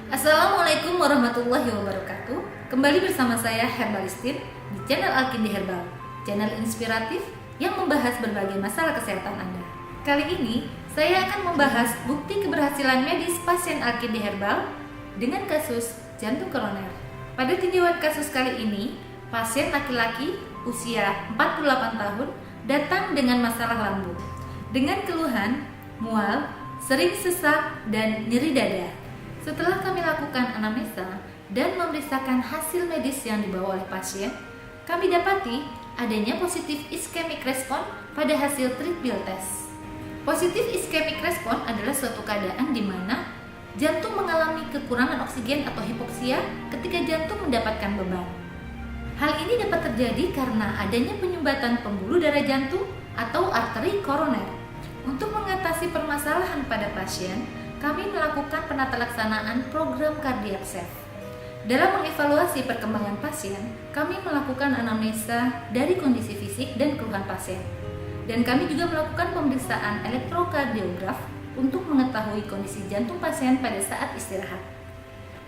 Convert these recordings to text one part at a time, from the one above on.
Assalamualaikum warahmatullahi wabarakatuh. Kembali bersama saya Herbalistin di channel Alkindi Herbal, channel inspiratif yang membahas berbagai masalah kesehatan Anda. Kali ini saya akan membahas bukti keberhasilan medis pasien Alkindi Herbal dengan kasus jantung koroner. Pada tinjauan kasus kali ini, pasien laki-laki usia 48 tahun datang dengan masalah lambung dengan keluhan mual, sering sesak, dan nyeri dada. Setelah kami lakukan anamnesa dan memeriksakan hasil medis yang dibawa oleh pasien, kami dapati adanya positif ischemic response pada hasil treadmill test. Positif ischemic response adalah suatu keadaan di mana jantung mengalami kekurangan oksigen atau hipoksia ketika jantung mendapatkan beban. Hal ini dapat terjadi karena adanya penyumbatan pembuluh darah jantung atau arteri koroner. Untuk mengatasi permasalahan pada pasien, kami melakukan penatalaksanaan program Cardiac Safe. Dalam mengevaluasi perkembangan pasien, kami melakukan anamnesa dari kondisi fisik dan keluhan pasien. Dan kami juga melakukan pemeriksaan elektrokardiograf untuk mengetahui kondisi jantung pasien pada saat istirahat.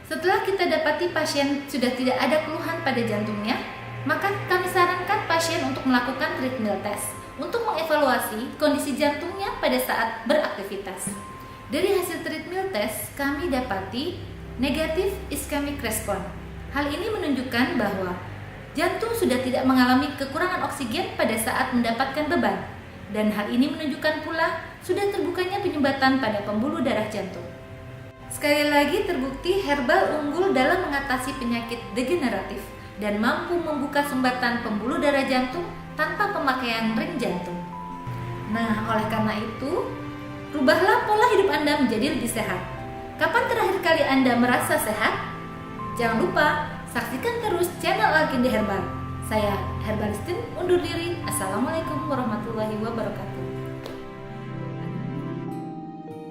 Setelah kita dapati pasien sudah tidak ada keluhan pada jantungnya, maka kami sarankan pasien untuk melakukan treadmill test untuk mengevaluasi kondisi jantungnya pada saat beraktivitas. Dari hasil treadmill test, kami dapati negatif ischemic response. Hal ini menunjukkan bahwa jantung sudah tidak mengalami kekurangan oksigen pada saat mendapatkan beban. Dan hal ini menunjukkan pula sudah terbukanya penyumbatan pada pembuluh darah jantung. Sekali lagi terbukti herbal unggul dalam mengatasi penyakit degeneratif dan mampu membuka sumbatan pembuluh darah jantung tanpa pemakaian ring jantung. Nah, oleh karena itu, rubahlah pola hidup Anda menjadi lebih sehat. Kapan terakhir kali Anda merasa sehat? Jangan lupa saksikan terus channel Alkindi Herbal. Saya Herbalistin undur diri. Assalamualaikum warahmatullahi wabarakatuh.